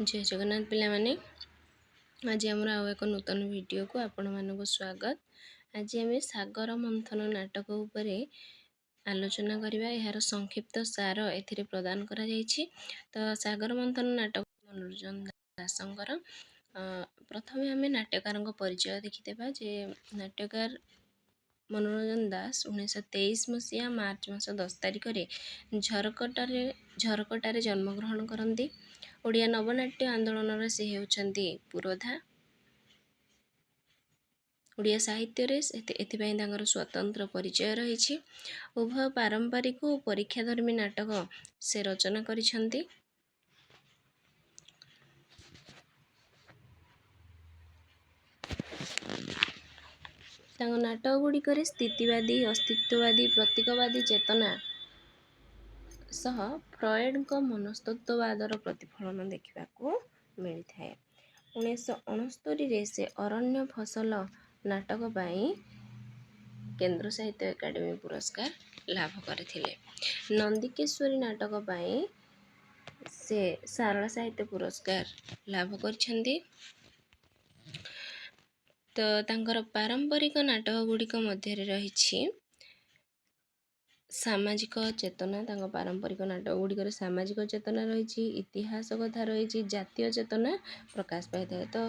जय जगन्नाथ पिलामाने आज आम आउ एक नूतन वीडियो को आपण मानक स्वागत। आज आम सागर मंथन नाटक उपरे आलोचना करबा। यार संक्षिप्त सार एथिरे प्रदान करा जायछि। तो सागर मंथन नाटक मनोरंजन दासंकर प्रथमे आम नाट्यकार परिचय देखिदेबा जे नाट्यकार मनोरंजन दास 1923 मसीहा मार्च मास 10 तारिख में झरकटारे जन्मग्रहण करती। ओडिया नवनाट्य आंदोलन से होती पुरोधा। ओडिया साहित्य एथिपाई स्वतंत्र परिचय रही। उभय पारंपरिक और परीक्षाधर्मी नाटक से रचना करिसेंती। नाटक गुड़िक स्थितिवादी अस्तित्ववादी प्रतीकवादी चेतना सह फ्रॉयड मनस्तत्ववादर प्रतिफलन देखा मिलता है। 1969 से अरण्य फसल नाटक पाई केंद्र साहित्य एकाडेमी पुरस्कार लाभ करथिले। नंदिकेश्वरी नाटक पाई से सारला साहित्य पुरस्कार लाभ करछंती। तो तांकर पारंपरिक नाटक गुड़िक मध्य रही सामाजिक चेतना। पारंपरिक नाटक गुड़िक सामाजिक चेतना रही, इतिहास कथा रही, जातीय चेतना प्रकाश पाई था। तो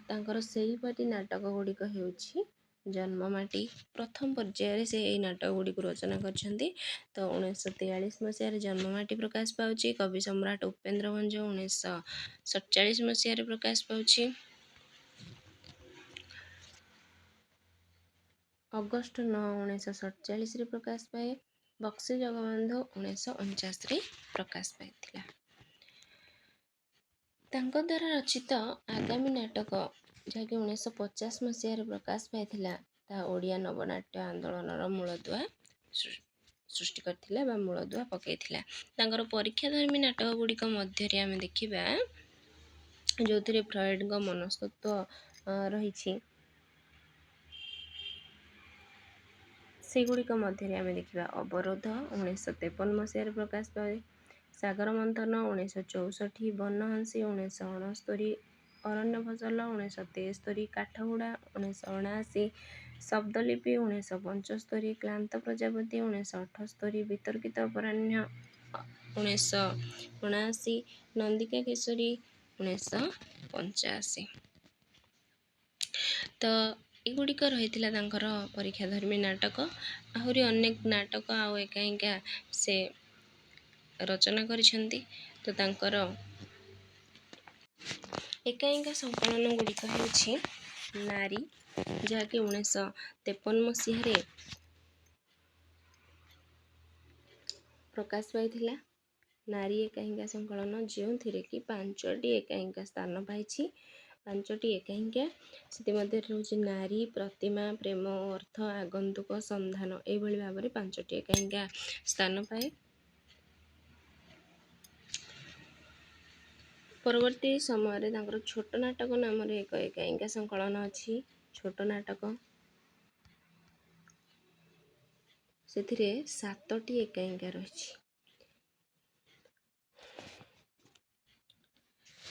तांकर सेहीपरि नाटक गुड़िक हेउछि जन्ममाटी। प्रथम पर्यायर से यही नाटक गुड़िक रचना करछंती। तो 1943 मसीह जन्ममाटी प्रकाश पाउछि। कवि सम्राट उपेन्द्र भंज 1947 मसीह प्रकाश पाउछि। अगस्ट 9 1947 प्रकाश पाए। बक्सी जगबंधु 1949 प्रकाश पाइथिला। तांको द्वारा रचित आगामी नाटक जहाँकि 1950 मसीह प्रकाश पाइथिला ता ओडिया नवनाट्य आंदोलन मूलदुआ सृष्टि करथिला बा मूलदुआ पकैथिला। तांकर परीक्षाधर्मी नाटक गुड़िक मध्य आम देखा जो फ्रॉयड मनस्तत्व रही। सेगुड़िक मध्य आम देखा अवरोध 1953 मसीह प्रकाश पाए। सागर मंथन 1964, बनहंसी 1969, अरण्य फसल 1973, काठगुड़ा 1979, शब्दलिपि 1975, क्लांत प्रजापति 1978, वितर्कित अपराह्न 1979, नंदिका केशरी 1985। तो एगुड़िक रही परीक्षाधर्मी नाटक। आहरी अनेक नाटक आउ एकाएका से रचना करिसेंती। तो तांकर एकाएका संकलन गुड़िक हेउछि नारी जहाँकि 1953 मसीह प्रकाश पाइथिला। नारी एकाएका संकलन जो कि 5टी एकाएका स्थान पाइछि। 5टी एकाएका से रोचे नारी, प्रतिमा, प्रेम, अर्थ, आगंतुक, संधान यही भाव में 5टी एकाएका स्थान पाए। परवर्ती समय छोट नाटक नाम एक एकाएका संकलन अच्छी। छोट नाटक से 7टी एकाएका रही।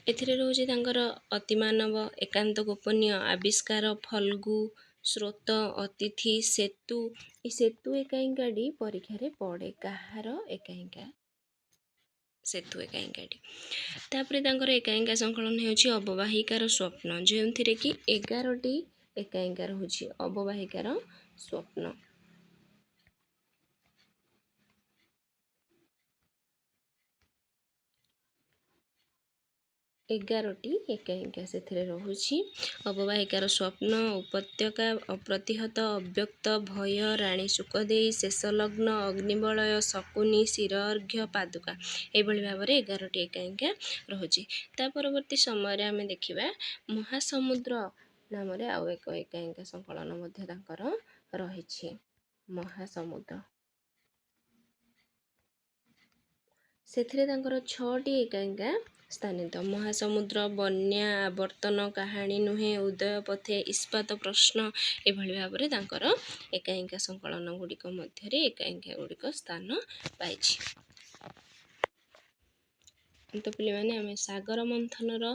एथिरे रोचे अतिमानव, एकांत गोपनीय, आविष्कार, फल्गु, स्रोत, अतिथि, सेतु। ये सेतु एकाएकाटी परीक्षा पड़े कहार एकाएका सेतु एकाएकाटी। तापरे तांकर एकाएका संकलन हेउछि अववाहिकार स्वप्न जो कि 11टी एकाएका रहुछि। अववाहिकार स्वप्न 11टी एकाएका से रहुछि। अववाहिकार स्वप्न, उपत्यका, अप्रतिहत, अव्यक्त, भय, राणी सुखदेई, शेषलग्न, अग्निवलय, शकुनी, शिरर्घ्य, पादुका यही भाव में 11टी एकाएका रहुछि। ता परवर्ती समय आम देखा महासमुद्र नाम आउ एक एकाएका संकलन रही। महासमुद्र से 6टी एकाएका स्थानित। महासमुद्र, बन्या, आवर्तन, कहानी नुहे, उदय पथे, इस्पात प्रश्न एभली भाव में एकाएका संकलन गुड़िक मध्य एकाएका गुड़िक स्थान पाइछि। ତ ପିଲାମାନେ ଆମେ ସାଗର ମନ୍ଥନର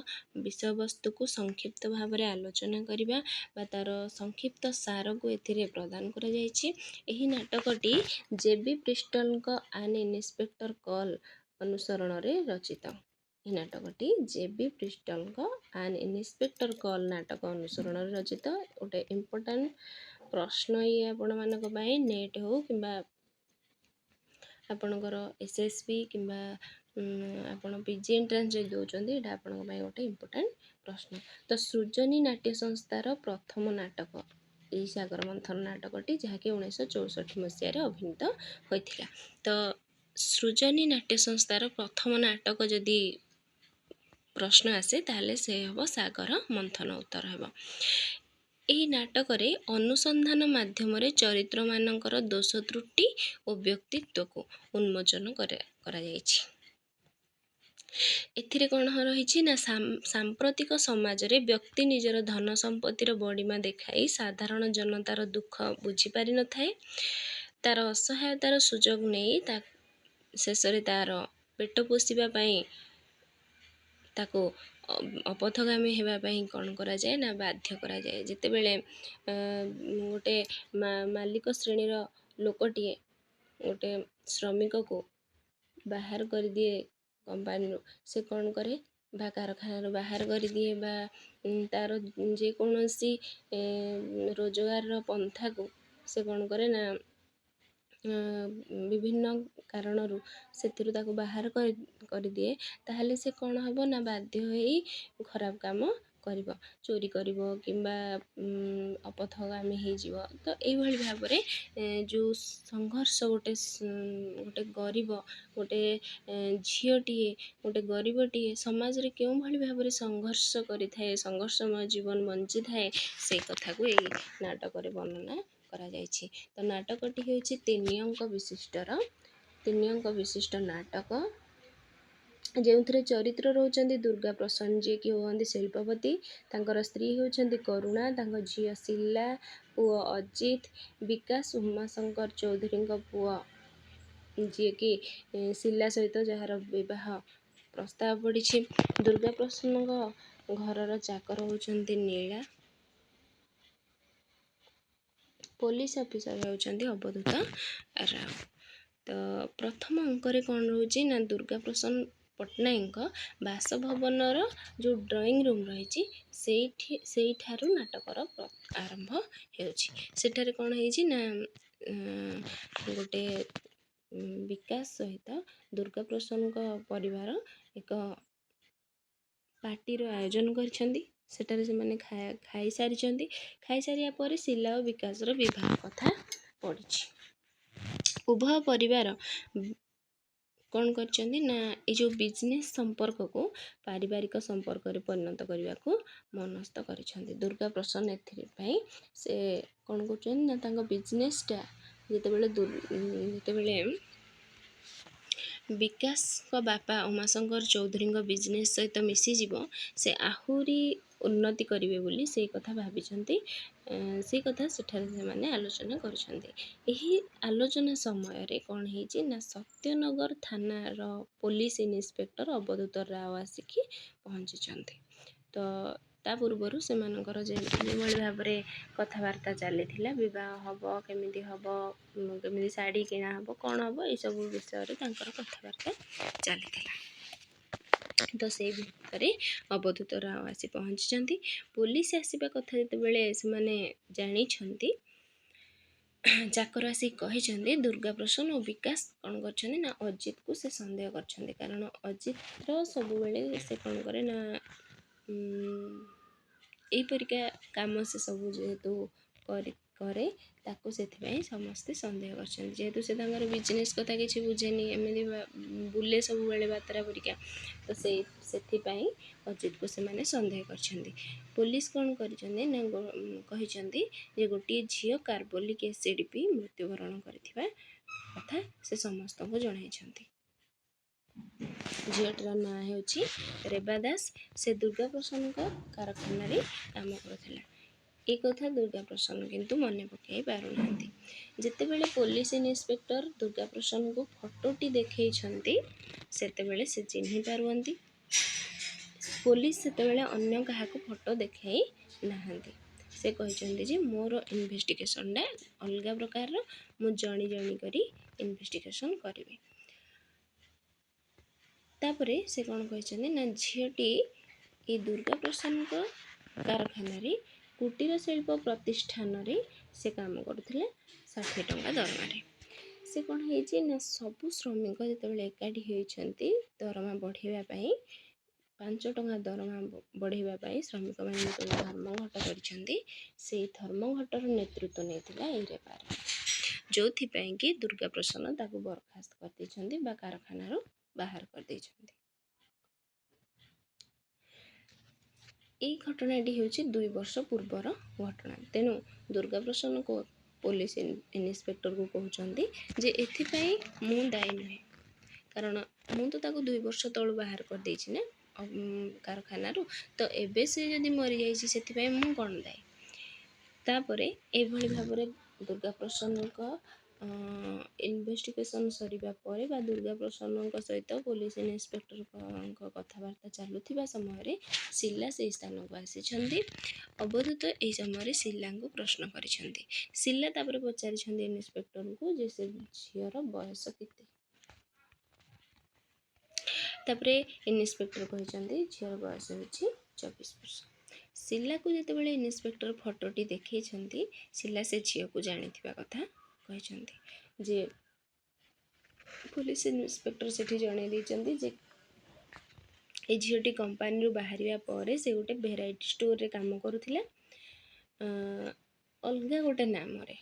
ବିଷୟବସ୍ତୁକୁ ସଂକ୍ଷିପ୍ତ ଭାବରେ ଆଲୋଚନା କରିବା ବା ତା'ର ସଂକ୍ଷିପ୍ତ ସାରକୁ ଏଥିରେ ପ୍ରଦାନ କରାଯାଇଛି। ଏହି ନାଟକଟି ଜେ.ବି. ପ୍ରିଷ୍ଟଲଙ୍କ ଆନ୍ ଇନ୍ସପେକ୍ଟର କଲ୍ ଅନୁସରଣରେ ରଚିତ। ଏହି ନାଟକଟି ଜେ.ବି. ପ୍ରିଷ୍ଟଲଙ୍କ ଆନ୍ ଇନ୍ସପେକ୍ଟର କଲ୍ ନାଟକ ଅନୁସରଣରେ ରଚିତ। ଗୋଟେ ଇମ୍ପୋର୍ଟାଣ୍ଟ ପ୍ରଶ୍ନ ଇଏ ଆପଣମାନଙ୍କ ପାଇଁ ନେଟ୍ ହଉ କିମ୍ବା ଆପଣଙ୍କର SSB କିମ୍ବା ଆପଣ PG ଏଣ୍ଟ୍ରାନ୍ସ ଯଦି ଦେଉଛନ୍ତି, ଏଇଟା ଆପଣଙ୍କ ପାଇଁ ଗୋଟେ ଇମ୍ପୋର୍ଟାଣ୍ଟ ପ୍ରଶ୍ନ। ତ ସୃଜନୀ ନାଟ୍ୟ ସଂସ୍ଥାର ପ୍ରଥମ ନାଟକ ଏହି ସାଗର ମନ୍ଥନ ନାଟକଟି, ଯାହାକି 1964 ମସିହାରେ ଅଭିନୀତ ହୋଇଥିଲା। ତ ସୃଜନୀ ନାଟ୍ୟ ସଂସ୍ଥାର ପ୍ରଥମ ନାଟକ ଯଦି ପ୍ରଶ୍ନ ଆସେ ତାହେଲେ ସେ ହେବ ସାଗର ମନ୍ଥନ ଉତ୍ତର ହେବ। ଏହି ନାଟକରେ ଅନୁସନ୍ଧାନ ମାଧ୍ୟମରେ ଚରିତ୍ରମାନଙ୍କର ଦୋଷ ତ୍ରୁଟି ଓ ବ୍ୟକ୍ତିତ୍ୱକୁ ଉନ୍ମୋଚନ କରାଯାଇଛି। ଏଥିରେ କ'ଣ ରହିଛି ନା ସାମ୍ପ୍ରତିକ ସମାଜରେ ବ୍ୟକ୍ତି ନିଜର ଧନ ସମ୍ପତ୍ତିର ବଡ଼ିମା ଦେଖାଇ ସାଧାରଣ ଜନତାର ଦୁଃଖ ବୁଝିପାରିନଥାଏ। ତା'ର ଅସହାୟତାର ସୁଯୋଗ ନେଇ ଶେଷରେ ତା'ର ପେଟ ପୋଷିବା ପାଇଁ ତାକୁ ଅପଥଗାମୀ ହେବା ପାଇଁ କ'ଣ କରାଯାଏ ନା ବାଧ୍ୟ କରାଯାଏ। ଯେତେବେଳେ ଗୋଟେ ମାଲିକ ଶ୍ରେଣୀର ଲୋକଟିଏ ଗୋଟେ ଶ୍ରମିକକୁ ବାହାର କରିଦିଏ କମ୍ପାନୀରୁ, ସେ କ'ଣ କରେ ବା କାରଖାନାରୁ ବାହାର କରିଦିଏ ବା ତା'ର ଯେକୌଣସି ରୋଜଗାରର ପନ୍ଥାକୁ ସେ କ'ଣ କରେ ନା ବିଭିନ୍ନ କାରଣରୁ ସେଥିରୁ ତାକୁ ବାହାର କରିଦିଏ, ତାହେଲେ ସେ କ'ଣ ହେବ ନା ବାଧ୍ୟ ହୋଇ ଖରାପ କାମ କରିବ, ଚୋରି କରିବ କିମ୍ବା ଅପଥଗାମୀ ହେଇଯିବ। ତ ଏଇଭଳି ଭାବରେ ଯେଉଁ ସଂଘର୍ଷ ଗୋଟେ ଗରିବ ଗୋଟେ ଝିଅଟିଏ ଗୋଟେ ଗରିବଟିଏ ସମାଜରେ କେଉଁଭଳି ଭାବରେ ସଂଘର୍ଷ କରିଥାଏ, ସଂଘର୍ଷମୟ ଜୀବନ ବଞ୍ଚିଥାଏ, ସେଇ କଥାକୁ ଏଇ ନାଟକରେ ବର୍ଣ୍ଣନା କରାଯାଇଛି। ତ ନାଟକଟି ହେଉଛି 3 ଅଙ୍କ ବିଶିଷ୍ଟ ନାଟକ, ଯେଉଁଥିରେ ଚରିତ୍ର ରହୁଛନ୍ତି ଦୁର୍ଗା ପ୍ରସନ୍ନ, ଯିଏକି ହୁଅନ୍ତି ଶିଳ୍ପପତି, ତାଙ୍କର ସ୍ତ୍ରୀ ହେଉଛନ୍ତି କରୁଣା, ତାଙ୍କ ଝିଅ ଶିଲା, ପୁଅ ଅଜିତ, ବିକାଶ ଉମାଶଙ୍କର ଚୌଧୁରୀଙ୍କ ପୁଅ ଯିଏକି ଶିଲା ସହିତ ଯାହାର ବିବାହ ପ୍ରସ୍ତାବ ପଡ଼ିଛି। ଦୁର୍ଗା ପ୍ରସନ୍ନଙ୍କ ଘରର ଚାକର ହେଉଛନ୍ତି ନୀଳା, ପୋଲିସ ଅଫିସର ହେଉଛନ୍ତି ଅବଧୂତ ରାଓ। ତ ପ୍ରଥମ ଅଙ୍କରେ କ'ଣ ରହୁଛି ନା ଦୁର୍ଗା ପ୍ରସନ୍ନ ପଟ୍ଟନାୟକଙ୍କ ବାସଭବନର ଯେଉଁ ଡ୍ରଇଂ ରୁମ୍ ରହିଛି ସେଇଠାରୁ ନାଟକର ଆରମ୍ଭ ହେଉଛି। ସେଠାରେ କ'ଣ ହେଇଛି ନା ଗୋଟେ ବିକାଶ ସହିତ ଦୁର୍ଗା ପ୍ରସନ୍ନଙ୍କ ପରିବାର ଏକ ପାର୍ଟିର ଆୟୋଜନ କରିଛନ୍ତି। ସେଠାରେ ସେମାନେ ଖାଇସାରିଛନ୍ତି। ଖାଇସାରିବା ପରେ ଶିଲା ଓ ବିକାଶର ବିବାହ କଥା ପଡ଼ିଛି। ଉଭୟ ପରିବାର କ'ଣ କରିଛନ୍ତି ନା ଏଇ ଯେଉଁ ବିଜନେସ୍ ସମ୍ପର୍କକୁ ପାରିବାରିକ ସମ୍ପର୍କରେ ପରିଣତ କରିବାକୁ ମନସ୍ଥ କରିଛନ୍ତି। ଦୁର୍ଗା ପ୍ରସନ୍ନ ଏଥିପାଇଁ ସେ କ'ଣ କରୁଛନ୍ତି ନା ତାଙ୍କ ବିଜନେସ୍ଟା ଯେତେବେଳେ ବିକାଶଙ୍କ ବାପା ଉମାଶଙ୍କର ଚୌଧୁରୀଙ୍କ ବିଜନେସ୍ ସହିତ ମିଶିଯିବ, ସେ ଆହୁରି ଉନ୍ନତି କରିବେ ବୋଲି ସେଇ କଥା ଭାବିଛନ୍ତି। ସେଇ କଥା ସେଠାରେ ସେମାନେ ଆଲୋଚନା କରୁଛନ୍ତି। ଏହି ଆଲୋଚନା ସମୟରେ କ'ଣ ହେଇଛି ନା ସତ୍ୟନଗର ଥାନାର ପୋଲିସ ଇନ୍ସପେକ୍ଟର ଅବଧୂତ ରାଓ ଆସିକି ପହଞ୍ଚିଛନ୍ତି। ତ ତା ପୂର୍ବରୁ ସେମାନଙ୍କର ଯେଭଳି ଭାବରେ କଥାବାର୍ତ୍ତା ଚାଲିଥିଲା, ବିବାହ ହେବ କେମିତି ଶାଢ଼ୀ କିଣା ହେବ କ'ଣ ହେବ, ଏସବୁ ବିଷୟରେ ତାଙ୍କର କଥାବାର୍ତ୍ତା ଚାଲିଥିଲା। ତ ସେଇ ଭିତରେ ଅବଧୂତ ରାଓ ଆସି ପହଞ୍ଚିଛନ୍ତି। ପୋଲିସ ଆସିବା କଥା ଯେତେବେଳେ ସେମାନେ ଜାଣିଛନ୍ତି, ଚାକର ଆସିକି କହିଛନ୍ତି ଦୁର୍ଗା ପ୍ରସନ୍ନ ଓ ବିକାଶ କ'ଣ କରିଛନ୍ତି ନା ଅଜିତକୁ ସେ ସନ୍ଦେହ କରିଛନ୍ତି। କାରଣ ଅଜିତର ସବୁବେଳେ ସେ କ'ଣ କରେ ନା ଏଇପରିକା କାମ ସେ ସବୁ ଯେହେତୁ କରେ, ତାକୁ ସେଥିପାଇଁ ସମସ୍ତେ ସନ୍ଦେହ କରିଛନ୍ତି। ଯେହେତୁ ସେ ତାଙ୍କର ବିଜନେସ୍ କଥା କିଛି ବୁଝେନି, ଏମିତି ବୁଲେ ସବୁବେଳେ ବାତେରା ପରିକା, ତ ସେଥିପାଇଁ ଅଜିତକୁ ସେମାନେ ସନ୍ଦେହ କରିଛନ୍ତି। ପୋଲିସ କ'ଣ କରିଛନ୍ତି ନା କହିଛନ୍ତି ଯେ ଗୋଟିଏ ଝିଅ କାର୍ବୋଲିକ୍ ଏସିଡ୍ ପିଇ ମୃତ୍ୟୁବରଣ କରିଥିବା କଥା ସେ ସମସ୍ତଙ୍କୁ ଜଣାଇଛନ୍ତି। ଝିଅଟିର ନାଁ ହେଉଛି ରେବା ଦାସ। ସେ ଦୁର୍ଗା ପ୍ରସନ୍ନଙ୍କ କାରଖାନାରେ କାମ କରୁଥିଲା। ଏ କଥା ଦୁର୍ଗା ପ୍ରସନ୍ନ କିନ୍ତୁ ମନେ ପକାଇ ପାରୁନାହାନ୍ତି। ଯେତେବେଳେ ପୋଲିସ ଇନ୍ସପେକ୍ଟର ଦୁର୍ଗା ପ୍ରସନ୍ନଙ୍କୁ ଫଟୋଟି ଦେଖେଇଛନ୍ତି ସେତେବେଳେ ସେ ଚିହ୍ନି ପାରୁଛନ୍ତି। ପୋଲିସ ସେତେବେଳେ ଅନ୍ୟ କାହାକୁ ଫଟୋ ଦେଖାଇ ନାହାନ୍ତି। ସେ କହିଛନ୍ତି ଯେ ମୋର ଇନଭେଷ୍ଟିଗେସନଟା ଅଲଗା ପ୍ରକାରର, ମୁଁ ଜଣି କରି ଇନଭେଷ୍ଟିଗେସନ କରିବି। ତାପରେ ସେ କ'ଣ କହିଛନ୍ତି ନା ଝିଅଟି ଏଇ ଦୁର୍ଗା ପ୍ରସନ୍ନଙ୍କ କାରଖାନାରେ କୁଟୀର ଶିଳ୍ପ ପ୍ରତିଷ୍ଠାନରେ ସେ କାମ କରୁଥିଲେ 60 ଟଙ୍କା ଦରମାରେ। ସେ କ'ଣ ହେଇଛି ନା ସବୁ ଶ୍ରମିକ ଯେତେବେଳେ ଏକାଠି ହୋଇଛନ୍ତି ଦରମା ବଢ଼ାଇବା ପାଇଁ, 5 ଟଙ୍କା ଦରମା ବଢ଼ାଇବା ପାଇଁ ଶ୍ରମିକମାନେ ଯେତେବେଳେ ଧର୍ମଘଟ କରିଛନ୍ତି, ସେଇ ଧର୍ମଘଟର ନେତୃତ୍ୱ ନେଇଥିଲା ଏଇ ରେପାର, ଯେଉଁଥିପାଇଁ କି ଦୁର୍ଗା ପ୍ରସନ୍ନ ତାକୁ ବରଖାସ୍ତ କରିଦେଇଛନ୍ତି ବା କାରଖାନାରୁ ବାହାର କରିଦେଇଛନ୍ତି। ଏଇ ଘଟଣାଟି ହେଉଛି 2 ବର୍ଷ ପୂର୍ବର ଘଟଣା। ତେଣୁ ଦୁର୍ଗା ପ୍ରସନ୍ନକୁ ପୋଲିସ ଇନ୍ସପେକ୍ଟରକୁ କହୁଛନ୍ତି ଯେ ଏଥିପାଇଁ ମୁଁ ଦାୟୀ ନୁହେଁ, କାରଣ ମୁଁ ତ ତାକୁ 2 ବର୍ଷ ତଳୁ ବାହାର କରିଦେଇଛି ନା କାରଖାନାରୁ, ତ ଏବେ ସେ ଯଦି ମରିଯାଇଛି ସେଥିପାଇଁ ମୁଁ କ'ଣ ଦାୟୀ। ତାପରେ ଏଭଳି ଭାବରେ ଦୁର୍ଗା ପ୍ରସନ୍ନଙ୍କ ଇନଭେଷ୍ଟିଗେସନ ସରିବା ପରେ ବା ଦୁର୍ଗା ପ୍ରସନ୍ନଙ୍କ ସହିତ ପୋଲିସ ଇନ୍ସପେକ୍ଟରଙ୍କ କଥାବାର୍ତ୍ତା ଚାଲୁଥିବା ସମୟରେ ଶିଲା ସେହି ସ୍ଥାନକୁ ଆସିଛନ୍ତି। ଅବଧୂତ ଏହି ସମୟରେ ଶିଲାଙ୍କୁ ପ୍ରଶ୍ନ କରିଛନ୍ତି। ଶିଲା ତାପରେ ପଚାରିଛନ୍ତି ଇନ୍ସପେକ୍ଟରଙ୍କୁ ଯେ ସେ ଝିଅର ବୟସ କେତେ। ତାପରେ ଇନ୍ସପେକ୍ଟର କହିଛନ୍ତି ଝିଅର ବୟସ ହେଉଛି 24 ବର୍ଷ। ଶିଲାକୁ ଯେତେବେଳେ ଇନ୍ସପେକ୍ଟର ଫଟୋଟି ଦେଖେଇଛନ୍ତି, ଶିଲା ସେ ଝିଅକୁ ଜାଣିଥିବା କଥା କହିଛନ୍ତି। ଯେ ପୋଲିସ ଇନ୍ସପେକ୍ଟର ସେଠି ଜଣାଇ ଦେଇଛନ୍ତି ଯେ ଏ ଝିଅଟି କମ୍ପାନୀରୁ ବାହାରିବା ପରେ ସେ ଗୋଟେ ଭେରାଇଟି ଷ୍ଟୋରରେ କାମ କରୁଥିଲା ଅଲଗା ଗୋଟେ ନାମରେ।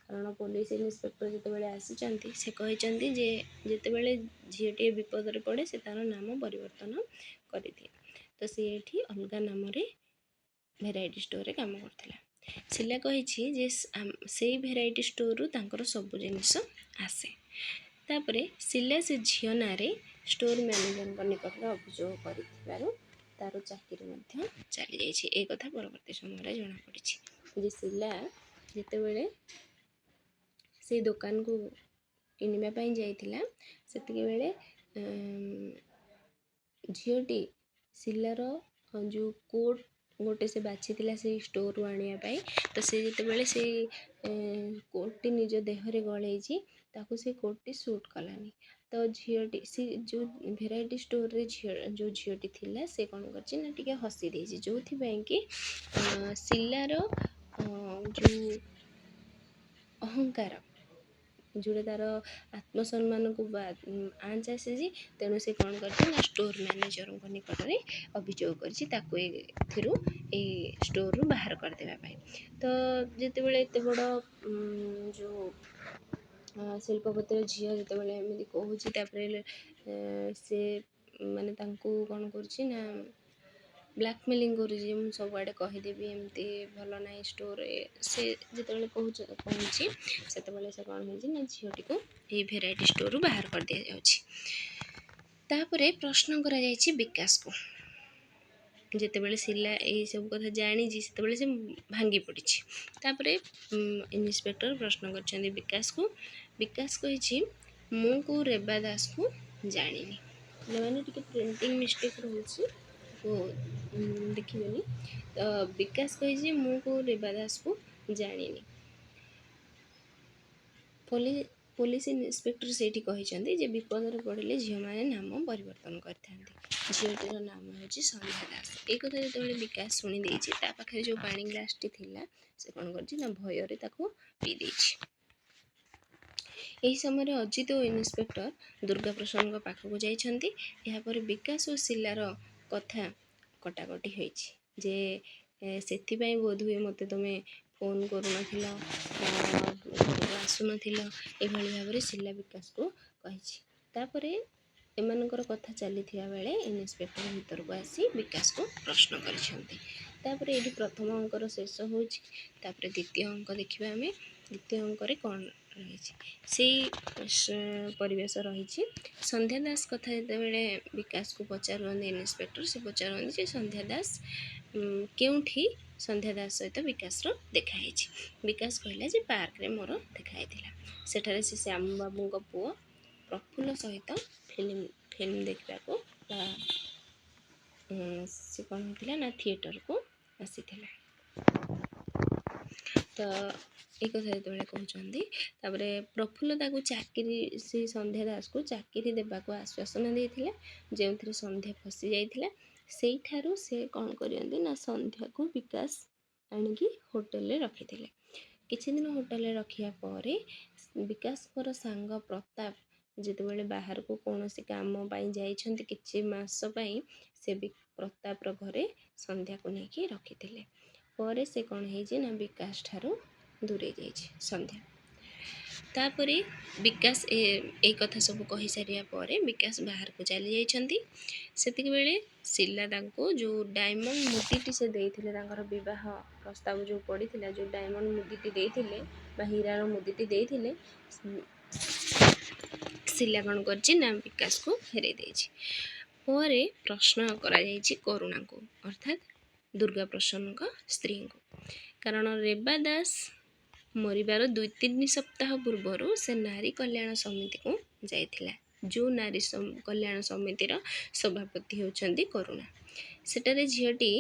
କାରଣ ପୋଲିସ ଇନ୍ସପେକ୍ଟର ଯେତେବେଳେ ଆସିଛନ୍ତି ସେ କହିଛନ୍ତି ଯେ ଯେତେବେଳେ ଝିଅଟିଏ ବିପଦରେ ପଡ଼େ ସେ ତା'ର ନାମ ପରିବର୍ତ୍ତନ କରିଦିଏ, ତ ସେ ଏଠି ଅଲଗା ନାମରେ ଭେରାଇଟି ଷ୍ଟୋରରେ କାମ କରୁଥିଲା। ଶିଲା କହିଛି ଯେ ସେଇ ଭେରାଇଟି ଷ୍ଟୋରରୁ ତାଙ୍କର ସବୁ ଜିନିଷ ଆସେ। ତାପରେ ଶିଲା ସେ ଝିଅ ନାଁରେ ଷ୍ଟୋର ମ୍ୟାନେଜରଙ୍କ ନିକଟରେ ଅଭିଯୋଗ କରିଥିବାରୁ ତାର ଚାକିରି ମଧ୍ୟ ଚାଲିଯାଇଛି। ଏ କଥା ପରବର୍ତ୍ତୀ ସମୟରେ ଜଣାପଡ଼ିଛି ଯେ ଶିଲା ଯେତେବେଳେ ସେଇ ଦୋକାନକୁ କିଣିବା ପାଇଁ ଯାଇଥିଲା ସେତିକିବେଳେ ଝିଅଟି ଶିଲାର ଯେଉଁ କୋଟ୍ ଗୋଟେ ସେ ବାଛିଥିଲା ସେଇ ଷ୍ଟୋରରୁ ଆଣିବା ପାଇଁ, ତ ସେ ଯେତେବେଳେ ସେଇ କୋଟ୍ଟି ନିଜ ଦେହରେ ଗଳେଇଛି ତାକୁ ସେ କୋଟ୍ଟି ସୁଟ୍ କଲାନି। ତ ଝିଅଟି ସେ ଯେଉଁ ଭେରାଇଟି ଷ୍ଟୋରରେ ଯେଉଁ ଝିଅଟି ଥିଲା ସେ କ'ଣ କରିଛି ନା ଟିକେ ହସି ଦେଇଛି, ଯେଉଁଥିପାଇଁ କି ଶିଲାର ଯେଉଁ ଅହଙ୍କାର, ଯେଉଁଟା ତାର ଆତ୍ମସମ୍ମାନକୁ ଆଞ୍ଚ ଆସିଛି, ତେଣୁ ସେ କ'ଣ କରିଛି ନା ଷ୍ଟୋର ମ୍ୟାନେଜରଙ୍କ ନିକଟରେ ଅଭିଯୋଗ କରିଛି ତାକୁ ଏଥିରୁ ଏଇ ଷ୍ଟୋରରୁ ବାହାର କରିଦେବା ପାଇଁ। ତ ଯେତେବେଳେ ଏତେ ବଡ଼ ଯେଉଁ ଶିଳ୍ପପତିର ଝିଅ ଯେତେବେଳେ ଏମିତି କହୁଛି, ତାପରେ ସେ ମାନେ ତାଙ୍କୁ କ'ଣ କରୁଛି ନା ବ୍ଲାକମେଲିଂ କରୁଛି, ମୁଁ ସବୁଆଡ଼େ କହିଦେବି, ଏମିତି ଭଲ ନାହିଁ ଷ୍ଟୋର। ସେ ଯେତେବେଳେ କହୁଛି ସେତେବେଳେ ସେ କ'ଣ ହେଇଛି ନା ଝିଅଟିକୁ ଏଇ ଭେରାଇଟି ଷ୍ଟୋରରୁ ବାହାର କରିଦିଆଯାଉଛି। ତାପରେ ପ୍ରଶ୍ନ କରାଯାଇଛି ବିକାଶକୁ। ଯେତେବେଳେ ଶିଲା ଏଇସବୁ କଥା ଜାଣିଛି ସେତେବେଳେ ସେ ଭାଙ୍ଗି ପଡ଼ିଛି। ତାପରେ ଇନ୍ସପେକ୍ଟର ପ୍ରଶ୍ନ କରିଛନ୍ତି ବିକାଶକୁ। ବିକାଶ କହିଛି ମୁଁ କେଉଁ ରେବା ଦାସକୁ ଜାଣିନି। ମାନେ ଟିକେ ପ୍ରିଣ୍ଟିଂ ମିଷ୍ଟେକ୍ ରହୁଛି, ଦେଖିବେନି। ତ ବିକାଶ କହିଛି ମୁଁ କେଉଁ ରେବା ଦାସକୁ ଜାଣିନି। ପୋଲିସ ଇନ୍ସପେକ୍ଟର ସେଇଠି କହିଛନ୍ତି ଯେ ବିପଦରେ ପଡ଼ିଲେ ଝିଅମାନେ ନାମ ପରିବର୍ତ୍ତନ କରିଥାନ୍ତି। ଝିଅଟିର ନାମ ହେଉଛି ସନ୍ଧ୍ୟା ଦାସ। ଏଇ କଥା ଯେତେବେଳେ ବିକାଶ ଶୁଣି ଦେଇଛି, ତା ପାଖରେ ଯେଉଁ ପାଣି ଗ୍ଲାସଟି ଥିଲା ସେ କ'ଣ କରିଛି ନା ଭୟରେ ତାକୁ ପିଇ ଦେଇଛି। ଏହି ସମୟରେ ଅଜିତ ଓ ଇନ୍ସପେକ୍ଟର ଦୁର୍ଗା ପ୍ରସନ୍ନଙ୍କ ପାଖକୁ ଯାଇଛନ୍ତି। ଏହାପରେ ବିକାଶ ଓ ଶିଲାର କଥା କଟାକଟି ହୋଇଛି ଯେ ସେଥିପାଇଁ ବୋଧହୁଏ ମୋତେ ତୁମେ ଫୋନ୍ କରୁନଥିଲ, ଆସୁନଥିଲ, ଏଭଳି ଭାବରେ ଶିଲା ବିକାଶକୁ କହିଛି। ତାପରେ ଏମାନଙ୍କର କଥା ଚାଲିଥିବା ବେଳେ ଇନ୍ସପେକ୍ଟର ଭିତରକୁ ଆସି ବିକାଶକୁ ପ୍ରଶ୍ନ କରିଛନ୍ତି। ତାପରେ ଏଇଠି ପ୍ରଥମ ଅଙ୍କର ଶେଷ ହେଉଛି। ତାପରେ ଦ୍ୱିତୀୟ ଅଙ୍କ ଦେଖିବା ଆମେ। ଦ୍ୱିତୀୟ ଅଙ୍କରେ କ'ଣ ରହିଛି ସେଇ ପରିବେଶ ରହିଛି। ସନ୍ଧ୍ୟା ଦାସ କଥା ଯେତେବେଳେ ବିକାଶକୁ ପଚାରୁଛନ୍ତି ଇନ୍ସପେକ୍ଟର, ସେ ପଚାରୁଛନ୍ତି ଯେ ସନ୍ଧ୍ୟା ଦାସ କେଉଁଠି ସନ୍ଧ୍ୟା ଦାସ ସହିତ ବିକାଶର ଦେଖା ହେଇଛି। ବିକାଶ କହିଲା ଯେ ପାର୍କରେ ମୋର ଦେଖା ହେଇଥିଲା। ସେଠାରେ ସେ ଶ୍ୟାମ ବାବୁଙ୍କ ପୁଅ ପ୍ରଫୁଲ୍ଲ ସହିତ ଫିଲ୍ମ ଦେଖିବାକୁ ସେ କ'ଣ ହେଇଥିଲା ନା ଥିଏଟରକୁ ଆସିଥିଲା। ତ ଏଇ କଥା ଯେତେବେଳେ କହୁଛନ୍ତି, ତାପରେ ପ୍ରଫୁଲ୍ଲ ତାକୁ ଚାକିରି, ସେ ସନ୍ଧ୍ୟା ଦାସକୁ ଚାକିରି ଦେବାକୁ ଆଶ୍ୱାସନା ଦେଇଥିଲା, ଯେଉଁଥିରେ ସନ୍ଧ୍ୟା ଫସି ଯାଇଥିଲା। ସେଇଠାରୁ ସେ କ'ଣ କରନ୍ତି ନା ସନ୍ଧ୍ୟାକୁ ବିକାଶ ଆଣିକି ହୋଟେଲରେ ରଖିଥିଲେ। କିଛି ଦିନ ହୋଟେଲରେ ରଖିବା ପରେ ବିକାଶଙ୍କର ସାଙ୍ଗ ପ୍ରତାପ ଯେତେବେଳେ ବାହାରକୁ କୌଣସି କାମ ପାଇଁ ଯାଇଛନ୍ତି କିଛି ମାସ ପାଇଁ, ସେ ବି ପ୍ରତାପର ଘରେ ସନ୍ଧ୍ୟାକୁ ନେଇକି ରଖିଥିଲେ। ପରେ ସେ କ'ଣ ହେଇଛି ନା ବିକାଶ ଠାରୁ ଦୂରେଇ ଯାଇଛି ସନ୍ଧ୍ୟା। ତାପରେ ବିକାଶ ଏଇ କଥା ସବୁ କହିସାରିବା ପରେ ବିକାଶ ବାହାରକୁ ଚାଲି ଯାଇଛନ୍ତି। ସେତିକିବେଳେ ଶିଲା ତାଙ୍କୁ ଯେଉଁ ଡାଇମଣ୍ଡ ମୁଦିଟି ସେ ଦେଇଥିଲେ, ତାଙ୍କର ବିବାହ ପ୍ରସ୍ତାବ ଯେଉଁ ପଡ଼ିଥିଲା, ଯେଉଁ ଡାଇମଣ୍ଡ ମୁଦିଟି ଦେଇଥିଲେ ବା ହୀରାର ମୁଦିଟି ଦେଇଥିଲେ, ଶିଲା କ'ଣ କରିଛି ନା ବିକାଶକୁ ଫେରାଇ ଦେଇଛି। ପରେ ପ୍ରଶ୍ନ କରାଯାଇଛି କରୁଣାଙ୍କୁ, ଅର୍ଥାତ୍ ଦୁର୍ଗା ପ୍ରସନ୍ନଙ୍କ ସ୍ତ୍ରୀଙ୍କୁ। କାରଣ ରେବା ଦାସ ମରିବାର 2-3 ସପ୍ତାହ ପୂର୍ବରୁ ସେ ନାରୀ କଲ୍ୟାଣ ସମିତିକୁ ଯାଇଥିଲା, ଯେଉଁ ନାରୀ କଲ୍ୟାଣ ସମିତିର ସଭାପତି ହେଉଛନ୍ତି କରୁଣା। ସେଠାରେ ଝିଅଟି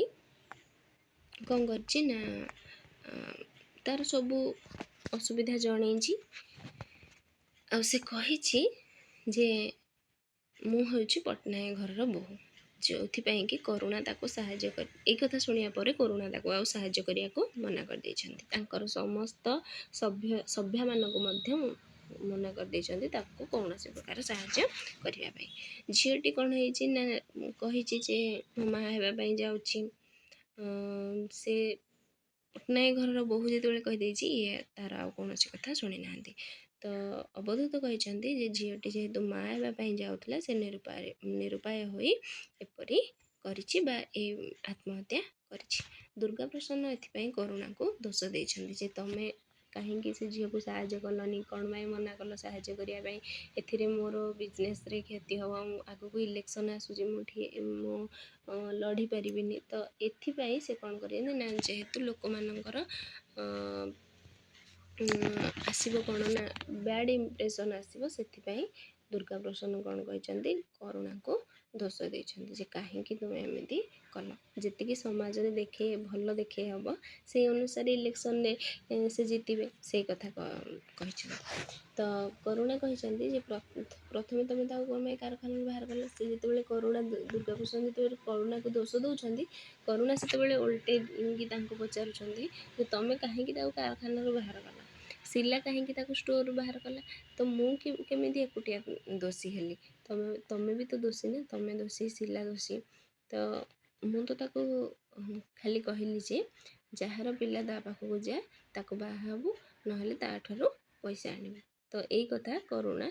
କ'ଣ କରିଛି ନା ତାର ସବୁ ଅସୁବିଧା ଜଣେଇଛି, ଆଉ ସେ କହିଛି ଯେ ମୁଁ ହେଉଛି ପଟ୍ଟନାୟକ ଘରର ବୋହୂ, ଯେଉଁଥିପାଇଁ କି କରୁଣା ତାକୁ ସାହାଯ୍ୟ କରି, ଏଇ କଥା ଶୁଣିବା ପରେ କରୁଣା ତାକୁ ଆଉ ସାହାଯ୍ୟ କରିବାକୁ ମନା କରିଦେଇଛନ୍ତି। ତାଙ୍କର ସମସ୍ତ ସଭ୍ୟମାନଙ୍କୁ ମଧ୍ୟ ମନା କରିଦେଇଛନ୍ତି ତାକୁ କୌଣସି ପ୍ରକାର ସାହାଯ୍ୟ କରିବା ପାଇଁ। ଝିଅଟି କ'ଣ ହେଇଛି ନା କହିଛି ଯେ ମୋ ମାଆ ହେବା ପାଇଁ ଯାଉଛି। ସେ ପଟ୍ଟନାୟକ ଘରର ବୋହୂ ଯେତେବେଳେ କହିଦେଇଛି, ଇଏ ତାର ଆଉ କୌଣସି କଥା ଶୁଣି ନାହାନ୍ତି। ତ ଅବଧୂତ କହିଛନ୍ତି ଯେ ଝିଅଟି ଯେହେତୁ ମାଆ ହେବା ପାଇଁ ଯାଉଥିଲା, ସେ ନିରୁପାୟ ହୋଇ ଏପରି କରିଛି ବା ଏ ଆତ୍ମହତ୍ୟା କରିଛି। ଦୁର୍ଗା ପ୍ରସନ୍ନ ଏଥିପାଇଁ କରୁଣାକୁ ଦୋଷ ଦେଇଛନ୍ତି ଯେ ତମେ କାହିଁକି ସେ ଝିଅକୁ ସାହାଯ୍ୟ କଲନି, କ'ଣ ପାଇଁ ମନା କଲ ସାହାଯ୍ୟ କରିବା ପାଇଁ, ଏଥିରେ ମୋର ବିଜନେସ୍ରେ କ୍ଷତି ହେବ, ଆଗକୁ ଇଲେକ୍ସନ୍ ଆସୁଛି, ମୁଁ ଲଢ଼ି ପାରିବିନି। ତ ଏଥିପାଇଁ ସେ କ'ଣ କରିଛନ୍ତି ନା ଯେହେତୁ ଲୋକମାନଙ୍କର ଆସିବ କ'ଣ ନା ବ୍ୟାଡ଼୍ ଇମ୍ପ୍ରେସନ୍ ଆସିବ, ସେଥିପାଇଁ ଦୁର୍ଗା ପ୍ରସନ୍ନ କ'ଣ କହିଛନ୍ତି କରୁଣାକୁ ଦୋଷ ଦେଇଛନ୍ତି ଯେ କାହିଁକି ତୁମେ ଏମିତି କଲ। ଯେତିକି ସମାଜରେ ଭଲ ଦେଖେଇ ହେବ ସେଇ ଅନୁସାରେ ଇଲେକ୍ସନରେ ସେ ଜିତିବେ, ସେଇ କଥା କହିଛନ୍ତି। ତ କରୁଣା କହିଛନ୍ତି ଯେ ପ୍ରଥମେ ତୁମେ ତାକୁ କ'ଣ ପାଇଁ କାରଖାନାରୁ ବାହାର କଲ। ସେ ଯେତେବେଳେ ଦୁର୍ଗା ପ୍ରସନ୍ନ ଯେତେବେଳେ କରୁଣାକୁ ଦୋଷ ଦେଉଛନ୍ତି, କରୁଣା ସେତେବେଳେ ଓଲଟେଇକି ତାଙ୍କୁ ପଚାରୁଛନ୍ତି ଯେ ତମେ କାହିଁକି ତାକୁ କାରଖାନାରୁ ବାହାର କଲ, ଶିଲା କାହିଁକି ତାକୁ ଷ୍ଟୋରରୁ ବାହାର କଲା, ତ ମୁଁ କେମିତି ଏକୁଟିଆ ଦୋଷୀ ହେଲି, ତମେ ବି ତ ଦୋଷୀ ନା, ତମେ ଦୋଷୀ, ଶିଲା ଦୋଷୀ। ତ ମୁଁ ତ ତାକୁ ଖାଲି କହିଲି ଯେ ଯାହାର ପିଲା ତା ପାଖକୁ ଯା, ତାକୁ ବାହା ହେବୁ, ନହେଲେ ତାଠାରୁ ପଇସା ଆଣିବୁ। ତ ଏଇ କଥା କରୁଣା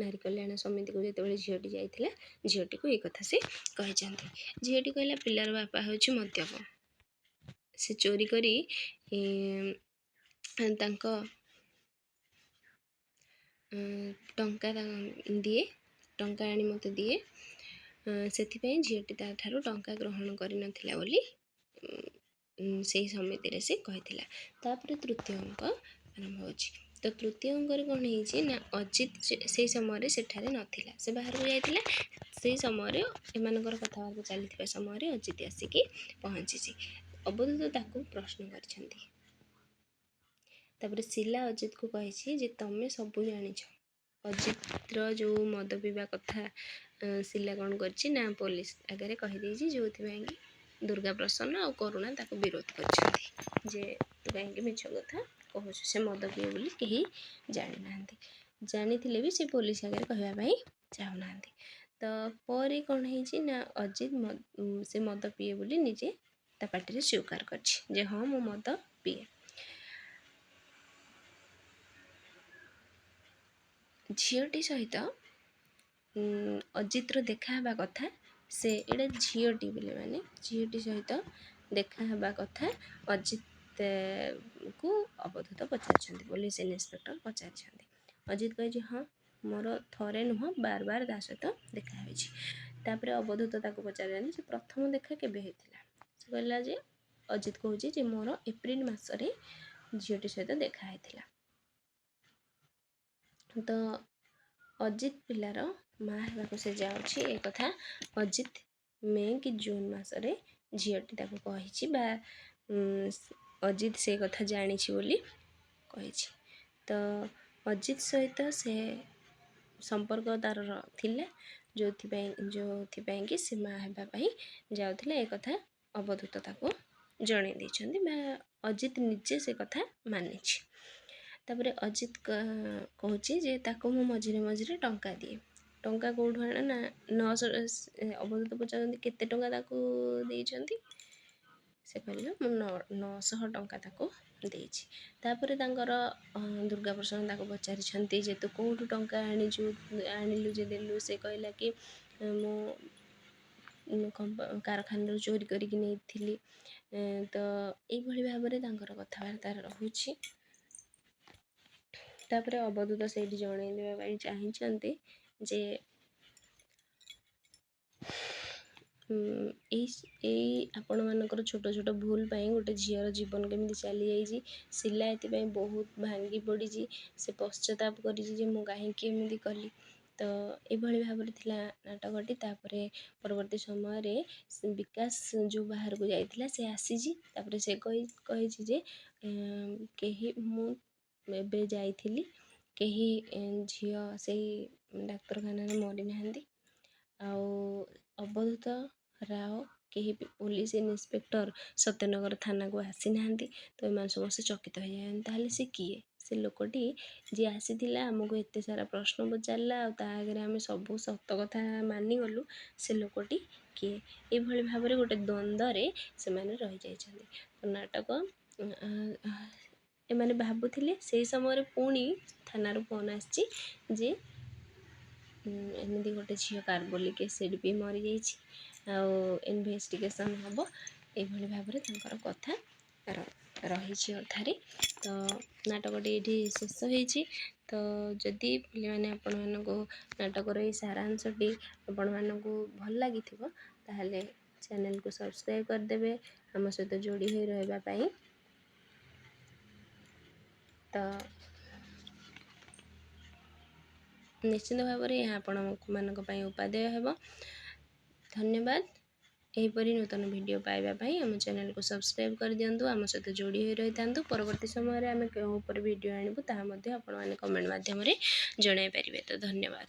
ନାରୀ କଲ୍ୟାଣ ସମିତିକୁ ଯେତେବେଳେ ଝିଅଟି ଯାଇଥିଲା, ଝିଅଟିକୁ ଏଇ କଥା ସେ କହିଛନ୍ତି। ଝିଅଟି କହିଲା ପିଲାର ବାପା ହେଉଛି ମଦ୍ୟପ, ସେ ଚୋରି କରି ତାଙ୍କ ଟଙ୍କା ଆଣି ମୋତେ ଦିଏ, ସେଥିପାଇଁ ଝିଅଟି ତାଠାରୁ ଟଙ୍କା ଗ୍ରହଣ କରିନଥିଲା ବୋଲି ସେଇ ସମିତିରେ ସେ କହିଥିଲା। ତାପରେ ତୃତୀୟ ଅଙ୍କ ଆରମ୍ଭ ହେଉଛି। ତ ତୃତୀୟ ଅଙ୍କରେ କ'ଣ ହେଇଛି ନା ଅଜିତ ସେଇ ସମୟରେ ସେଠାରେ ନଥିଲା, ସେ ବାହାରକୁ ଯାଇଥିଲା। ସେଇ ସମୟରେ ଏମାନଙ୍କର କଥାବାର୍ତ୍ତା ଚାଲିଥିବା ସମୟରେ ଅଜିତ ଆସିକି ପହଞ୍ଚିଛି। ଅବଧୂତ ତାକୁ ପ୍ରଶ୍ନ କରିଛନ୍ତି। ତାପରେ ଶିଲା ଅଜିତକୁ କହିଛି ଯେ ତମେ ସବୁ ଜାଣିଛ। ଅଜିତର ଯେଉଁ ମଦ ପିଇବା କଥା ଶିଲା କ'ଣ କରିଛି ନା ପୋଲିସ ଆଗରେ କହିଦେଇଛି, ଯେଉଁଥିପାଇଁ କି ଦୁର୍ଗା ପ୍ରସନ୍ନ ଆଉ କରୁଣା ତାକୁ ବିରୋଧ କରିଛନ୍ତି ଯେ ତୁ କାହିଁକି ମିଛ କଥା କହୁଛୁ, ସେ ମଦ ପିଏ ବୋଲି କେହି ଜାଣିନାହାନ୍ତି, ଜାଣିଥିଲେ ବି ସେ ପୋଲିସ ଆଗରେ କହିବା ପାଇଁ ଚାହୁଁନାହାନ୍ତି। ତ ପରେ କ'ଣ ହେଇଛି ନା ଅଜିତ ସେ ମଦ ପିଏ ବୋଲି ନିଜେ ତା ପାଟିରେ ସ୍ୱୀକାର କରିଛି ଯେ ହଁ ମୁଁ ମଦ ପିଏ। ଝିଅଟି ସହିତ ଅଜିତର ଦେଖା ହେବା କଥା, ସେ ଏଇଟା ଝିଅଟି ବୋଲି ମାନେ ଝିଅଟି ସହିତ ଦେଖା ହେବା କଥା ଅଜିତକୁ ଅବଧୂତ ପଚାରିଛନ୍ତି, ପୋଲିସ ଇନ୍ସପେକ୍ଟର ପଚାରିଛନ୍ତି। ଅଜିତ କହିଛି ହଁ ମୋର ଥରେ ନୁହଁ ବାର ତା ସହିତ ଦେଖା ହେଇଛି। ତାପରେ ଅବଧୂତ ତାକୁ ପଚାରିଛନ୍ତି ଯେ ପ୍ରଥମ ଦେଖା କେବେ ହେଇଥିଲା। ସେ କହିଲା ଯେ ଅଜିତ କହୁଛି ଯେ ମୋର ଏପ୍ରିଲ ମାସରେ ଝିଅଟି ସହିତ ଦେଖା ହେଇଥିଲା। ତ ଅଜିତ ପିଲାର ମା ହେବାକୁ ସେ ଯାଉଛି, ଏ କଥା ଅଜିତ ମେ କି ଜୁନ ମାସରେ ଝିଅଟି ତାକୁ କହିଛି ବା ଅଜିତ ସେ କଥା ଜାଣିଛି ବୋଲି କହିଛି। ତ ଅଜିତ ସହିତ ସେ ସମ୍ପର୍କ ତାର ଥିଲା, ଯେଉଁଥିପାଇଁ କି ସେ ମା ହେବା ପାଇଁ ଯାଉଥିଲେ, ଏ କଥା ଅବଧୂତ ତାକୁ ଜଣେଇ ଦେଇଛନ୍ତି ବା ଅଜିତ ନିଜେ ସେ କଥା ମାନିଛି। ତାପରେ ଅଜିତ କହୁଛି ଯେ ତାକୁ ମୁଁ ମଝିରେ ମଝିରେ ଟଙ୍କା ଦିଏ। ଟଙ୍କା କେଉଁଠୁ ଆଣେ ନା 900, ଅବଧୂତ ପଚାରନ୍ତି କେତେ ଟଙ୍କା ତାକୁ ଦେଇଛନ୍ତି, ସେ କହିଲେ ମୁଁ 900 ଟଙ୍କା ତାକୁ ଦେଇଛି। ତାପରେ ତାଙ୍କର ଦୁର୍ଗା ପ୍ରସାଦ ତାକୁ ପଚାରିଛନ୍ତି ଯେ ତୁ କେଉଁଠୁ ଟଙ୍କା ଆଣିଲୁ ଯେ ଦେଲୁ, ସେ କହିଲା କି ମୁଁ କାରଖାନାରୁ ଚୋରି କରିକି ନେଇଥିଲି। ତ ଏଇଭଳି ଭାବରେ ତାଙ୍କର କଥାବାର୍ତ୍ତା ରହୁଛି। ତାପରେ ଅବଧୂତ ସେଇଠି ଜଣେଇ ଦେବା ପାଇଁ ଚାହିଁଛନ୍ତି ଯେ ଏଇ ଆପଣମାନଙ୍କର ଛୋଟ ଛୋଟ ଭୁଲ ପାଇଁ ଗୋଟେ ଝିଅର ଜୀବନ କେମିତି ଚାଲିଯାଇଛି। ଶିଲା ଏଥିପାଇଁ ବହୁତ ଭାଙ୍ଗି ପଡ଼ିଛି, ସେ ପଶ୍ଚାତାପ କରିଛି ଯେ ମୁଁ କାହିଁକି ଏମିତି କଲି। ତ ଏଭଳି ଭାବରେ ଥିଲା ନାଟକଟି। ତାପରେ ପରବର୍ତ୍ତୀ ସମୟରେ ବିକାଶ ଯେଉଁ ବାହାରକୁ ଯାଇଥିଲା ସେ ଆସିଛି। ତାପରେ ସେ କହିଛି ଯେ ମୁଁ ଏବେ ଯାଇଥିଲି, କେହି ଝିଅ ସେଇ ଡାକ୍ତରଖାନାରେ ମରିନାହାନ୍ତି। ଆଉ ଅବଧୂତ ରାଓ କେହି ପୋଲିସ ଇନ୍ସପେକ୍ଟର ସତ୍ୟନଗର ଥାନାକୁ ଆସିନାହାନ୍ତି। ତ ଏମାନେ ସମସ୍ତେ ଚକିତ ହେଇଯାନ୍ତି। ତାହେଲେ ସେ କିଏ? ସେ ଲୋକଟି ଯିଏ ଆସିଥିଲା ଆମକୁ ଏତେ ସାରା ପ୍ରଶ୍ନ ପଚାରିଲା, ଆଉ ତା ଆଗରେ ଆମେ ସବୁ ସତ କଥା ମାନିଗଲୁ, ସେ ଲୋକଟି କିଏ? ଏଇଭଳି ଭାବରେ ଗୋଟେ ଦ୍ୱନ୍ଦ୍ୱରେ ସେମାନେ ରହିଯାଇଛନ୍ତି। ନାଟକ ଏମାନେ ଭାବୁଥିଲେ, ସେଇ ସମୟରେ ପୁଣି ଥାନାରୁ ଫୋନ୍ ଆସିଛି ଯେ ଏମିତି ଗୋଟେ ଝିଅ କାର୍ବୋଲିକ ଏସିଡ୍ ବି ମରିଯାଇଛି, ଆଉ ଇନଭେଷ୍ଟିଗେସନ୍ ହେବ। ଏଇଭଳି ଭାବରେ ତାଙ୍କର କଥା ରହିଛି ଅଧାରେ। ତ ନାଟକଟି ଏଇଠି ଶେଷ ହେଇଛି। ତ ଯଦି ପିଲାମାନେ ଆପଣମାନଙ୍କୁ ନାଟକର ଏଇ ସାରାଂଶଟି ଆପଣମାନଙ୍କୁ ଭଲ ଲାଗିଥିବ, ତାହେଲେ ଚ୍ୟାନେଲକୁ ସବସ୍କ୍ରାଇବ୍ କରିଦେବେ ଆମ ସହିତ ଯୋଡ଼ି ହୋଇ ରହିବା ପାଇଁ। ତ ନିଶ୍ଚିନ୍ତ ଭାବରେ ଏହା ଆପଣମାନଙ୍କ ପାଇଁ ଉପାଦେୟ ହେବ। ଧନ୍ୟବାଦ। ଏହିପରି ନୂତନ ଭିଡ଼ିଓ ପାଇବା ପାଇଁ ଆମ ଚ୍ୟାନେଲକୁ ସବସ୍କ୍ରାଇବ୍ କରିଦିଅନ୍ତୁ, ଆମ ସହିତ ଯୋଡ଼ି ହୋଇ ରହିଥାନ୍ତୁ। ପରବର୍ତ୍ତୀ ସମୟରେ ଆମେ କେଉଁ ଉପରେ ଭିଡ଼ିଓ ଆଣିବୁ ତାହା ମଧ୍ୟ ଆପଣମାନେ କମେଣ୍ଟ ମାଧ୍ୟମରେ ଜଣାଇ ପାରିବେ। ତ ଧନ୍ୟବାଦ।